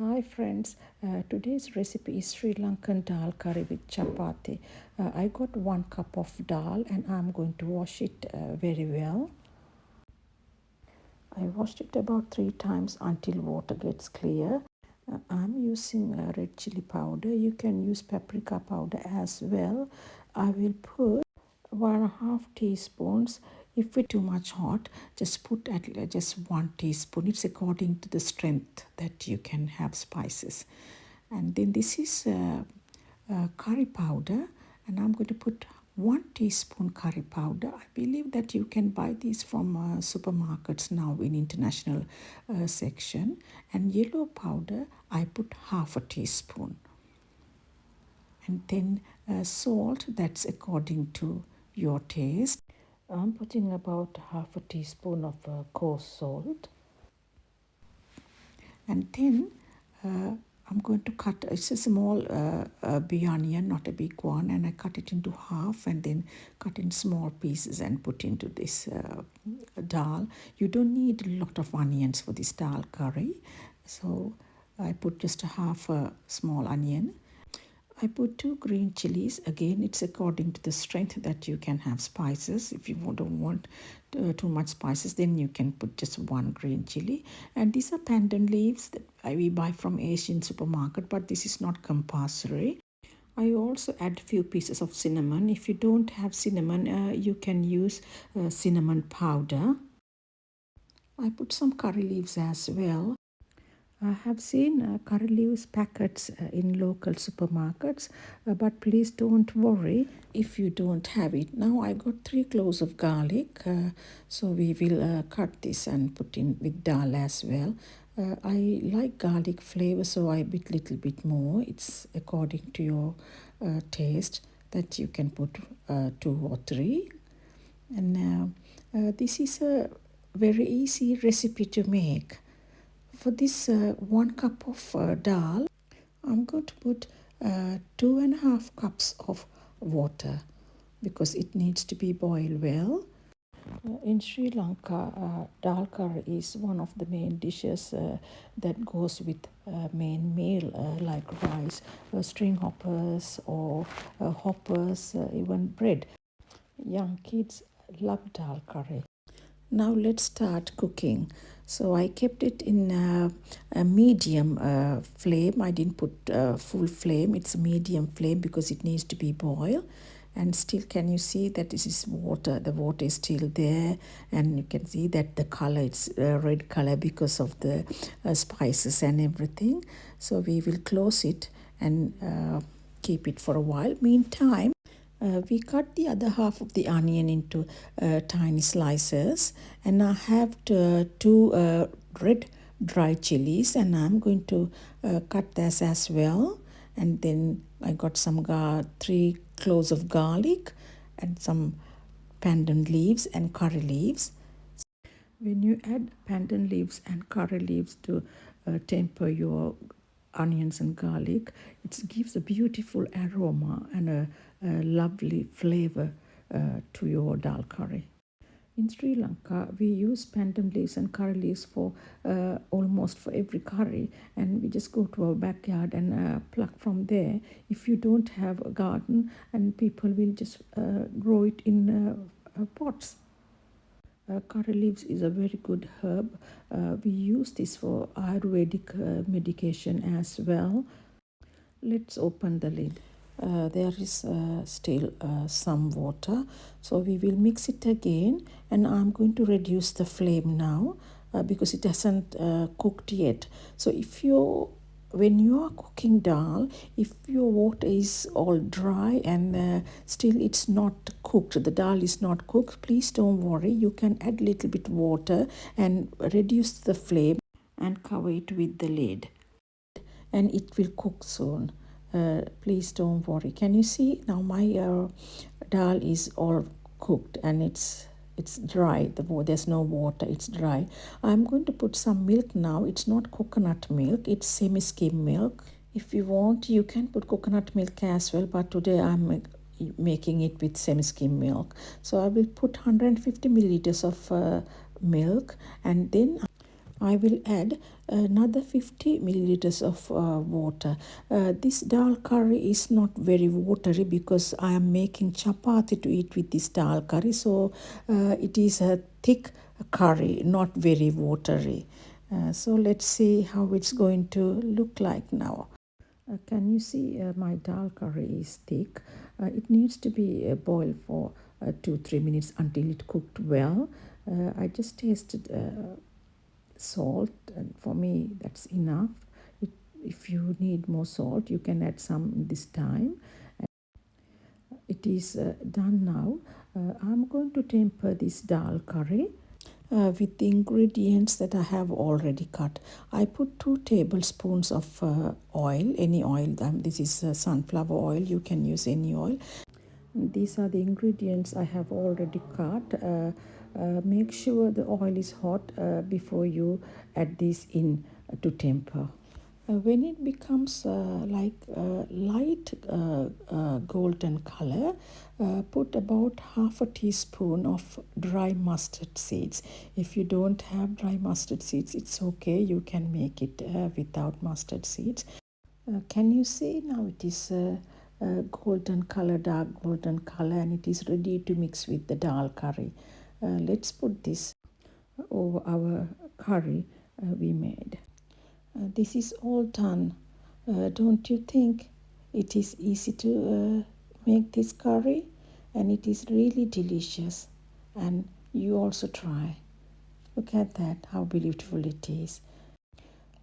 Hi friends, today's recipe is Sri Lankan dal curry with chapati. I got 1 cup of dal and I'm going to wash it very well. I washed it about 3 times until water gets clear. I'm using red chili powder. You can use paprika powder as well. I will put 1.5 teaspoons. If it's too much hot, just put at just 1 teaspoon. It's according to the strength that you can have spices. And then this is curry powder, and I'm going to put 1 teaspoon curry powder. I believe that you can buy these from supermarkets now in international section. And yellow powder, I put 1/2 teaspoon. And then salt, that's according to your taste. I'm putting about 1/2 teaspoon of coarse salt. And then I'm going to cut, it's a small bee onion, not a big one, and I cut it into half and then cut in small pieces and put into this dal. You don't need a lot of onions for this dal curry, so I put just a half a small onion. I put 2 green chilies. Again, it's according to the strength that you can have spices. If you don't want too much spices, then you can put just 1 green chili. And these are pandan leaves that we buy from Asian supermarket, but this is not compulsory. I also add few pieces of cinnamon. If you don't have cinnamon, you can use cinnamon powder. I put some curry leaves as well. I have seen curry leaves packets in local supermarkets, but please don't worry if you don't have it. Now I got 3 cloves of garlic, so we will cut this and put in with dal as well. I like garlic flavor, so I put little bit more. It's according to your taste that you can put 2 or 3. And this is a very easy recipe to make. For this 1 cup of dal, I'm going to put 2.5 cups of water because it needs to be boiled well. In Sri Lanka, dal curry is one of the main dishes that goes with main meal like rice, string hoppers or hoppers, even bread. Young kids love dal curry. Now let's start cooking. So I kept it in a medium flame. I didn't put full flame. It's a medium flame because it needs to be boiled. And still, can you see that this is water? The water is still there, and you can see that the color is red color because of the spices and everything. So we will close it and keep it for a while. Meantime, we cut the other half of the onion into tiny slices, and I have two red dry chilies, and I'm going to cut this as well. And then I got some 3 cloves of garlic and some pandan leaves and curry leaves. When you add pandan leaves and curry leaves to temper your onions and garlic, it gives a beautiful aroma and a lovely flavor to your dal curry. In Sri Lanka, we use pandan leaves and curry leaves for almost for every curry, and we just go to our backyard and pluck from there. If you don't have a garden, and people will just grow it in pots. Curry leaves is a very good herb. We use this for Ayurvedic medication as well. Let's open the lid. There is still some water, so we will mix it again, and I'm going to reduce the flame now because it hasn't cooked yet. So when you are cooking dal, if your water is all dry and still it's not cooked, the dal is not cooked, please don't worry. You can add a little bit water and reduce the flame and cover it with the lid, and it will cook soon. Please don't worry. Can you see now my dal is all cooked and it's dry. There's no water, it's dry. I'm going to put some milk now. It's not coconut milk, it's semi-skim milk. If you want, you can put coconut milk as well, but today I'm making it with semi-skim milk. So I will put 150 milliliters of milk, and then I will add another 50 milliliters of water. This dal curry is not very watery because I am making chapati to eat with this dal curry, so it is a thick curry, not very watery. So let's see how it's going to look like now. Can you see my dal curry is thick? It needs to be boiled for 2-3 minutes until it cooked well. I just tasted salt, and for me that's enough. If you need more salt, you can add some this time. It is done now. I'm going to temper this dal curry with the ingredients that I have already cut. I put 2 tablespoons of oil, any oil. This is sunflower oil, you can use any oil. These are the ingredients I have already cut. Make sure the oil is hot before you add this in to temper. When it becomes like light golden color, put about half a teaspoon of dry mustard seeds. If you don't have dry mustard seeds, it's okay. You can make it without mustard seeds. Can you see now it is golden color, dark golden color, and it is ready to mix with the dal curry. Let's put this over our curry we made. This is all done. Don't you think it is easy to make this curry? And it is really delicious. And you also try. Look at that, how beautiful it is.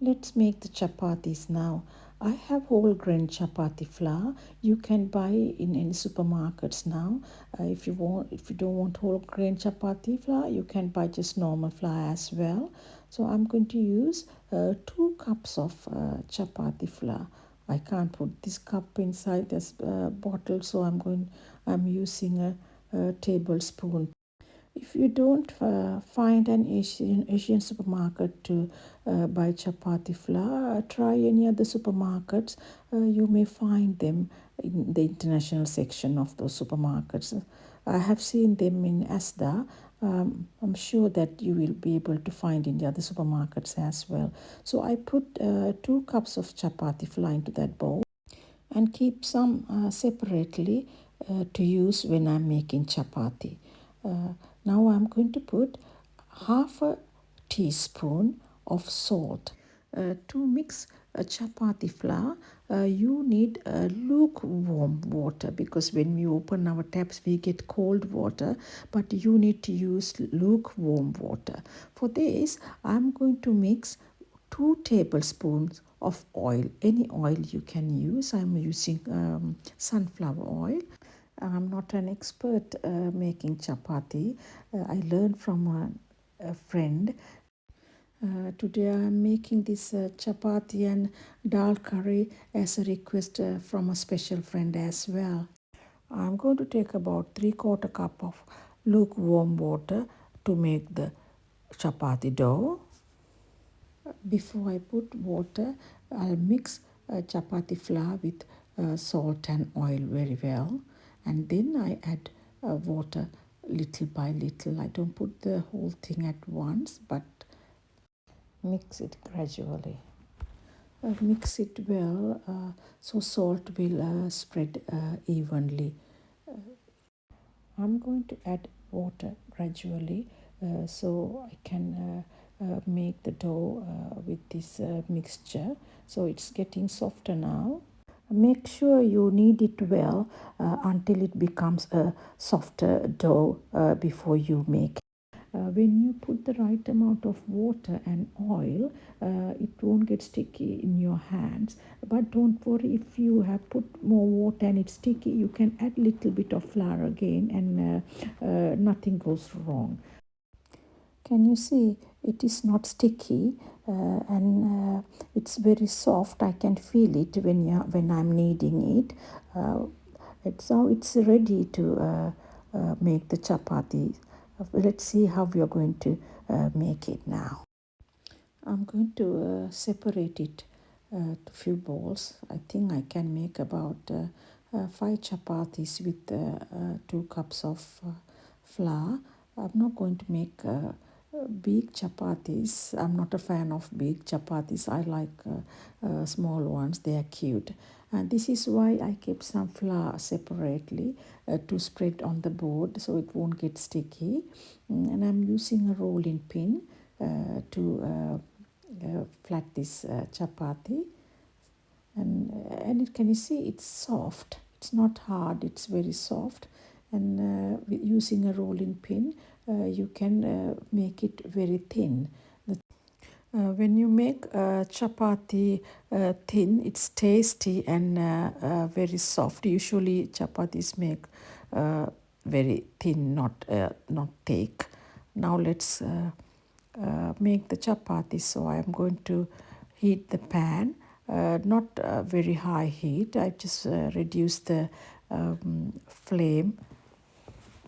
Let's make the chapatis now. I have whole grain chapati flour. You can buy in any supermarkets now. If you don't want whole grain chapati flour, you can buy just normal flour as well. So I'm going to use 2 cups of chapati flour. I can't put this cup inside this bottle, so I'm using a tablespoon. If you don't find an Asian supermarket to buy chapati flour, try any other supermarkets. You may find them in the international section of those supermarkets. I have seen them in Asda. I'm sure that you will be able to find in the other supermarkets as well. So I put 2 cups of chapati flour into that bowl and keep some separately to use when I'm making chapati. Now I'm going to put half a teaspoon of salt. To mix a chapati flour, you need lukewarm water, because when we open our taps we get cold water, but you need to use lukewarm water. For this, I'm going to mix 2 tablespoons of oil, any oil you can use. I'm using sunflower oil. I'm not an expert making chapati. I learned from a friend. Today I'm making this chapati and dal curry as a request from a special friend as well. I'm going to take about 3/4 cup of lukewarm water to make the chapati dough. Before I put water, I'll mix chapati flour with salt and oil very well, and then I add water little by little. I don't put the whole thing at once, but mix it gradually. Mix it well so salt will spread evenly. I'm going to add water gradually so I can make the dough with this mixture. So it's getting softer now. Make sure you knead it well until it becomes a softer dough before you make. When you put the right amount of water and oil, it won't get sticky in your hands. But don't worry, if you have put more water and it's sticky, you can add a little bit of flour again, and nothing goes wrong. Can you see it is not sticky and it's very soft. I can feel it when I'm kneading it. It's ready to make the chapati. Let's see how we are going to make it now. I'm going to separate it to few balls. I think I can make about 5 chapatis with 2 cups of flour. I'm not going to make big chapatis. I'm not a fan of big chapatis. I like small ones. They are cute. And this is why I kept some flour separately to spread on the board so it won't get sticky. And I'm using a rolling pin to flat this chapati. And it, can you see it's soft, it's not hard, it's very soft. And using a rolling pin you can make it very thin. When you make chapati thin, it's tasty and very soft. Usually chapatis make very thin, not thick. Now let's make the chapati. So I am going to heat the pan, not very high heat. I just reduce the flame,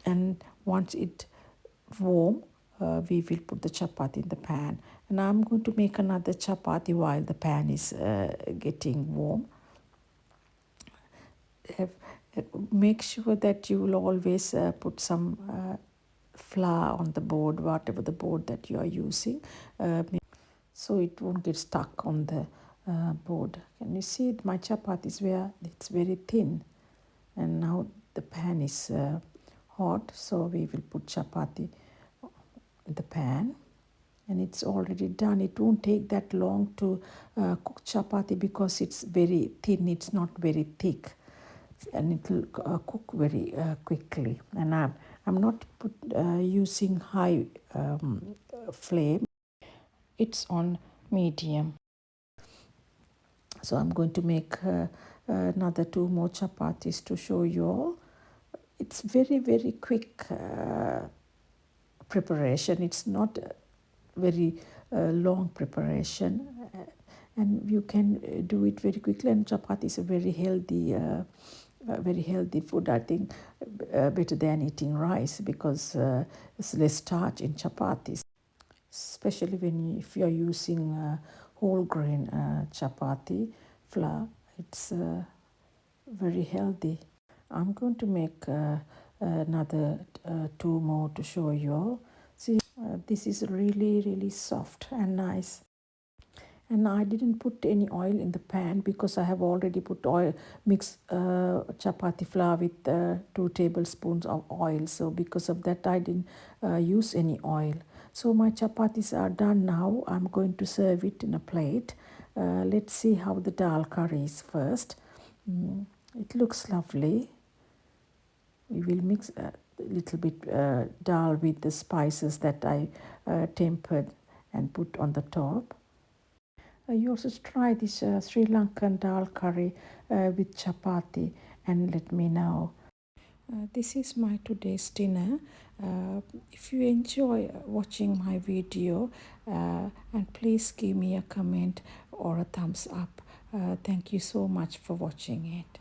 and once it warm, we will put the chapati in the pan. And I'm going to make another chapati while the pan is getting warm. Uh, Make sure that you will always put some flour on the board, whatever the board that you are using, so it won't get stuck on the board. Can you see it? My chapati is where it's very thin, and now the pan is hot, so we will put chapati in the pan. And it's already done. It won't take that long to cook chapati because it's very thin, it's not very thick, and it will cook very quickly. And I'm not using high flame, it's on medium. So I'm going to make another 2 more chapatis to show you all. It's very, very quick preparation. It's not very long preparation, and you can do it very quickly. And chapati is a very healthy food. I think better than eating rice because there's less starch in chapatis, especially if you're using whole grain chapati flour. It's very healthy. I'm going to make another 2 more to show you all. See, this is really, really soft and nice. And I didn't put any oil in the pan because I have already put oil, mixed chapati flour with 2 tablespoons of oil. So because of that, I didn't use any oil. So my chapatis are done now. I'm going to serve it in a plate. Let's see how the dal curry is first. It looks lovely. We will mix a little bit dal with the spices that I tempered and put on the top. You also try this Sri Lankan dal curry with chapati and let me know. This is my today's dinner. If you enjoy watching my video, and please give me a comment or a thumbs up. Thank you so much for watching it.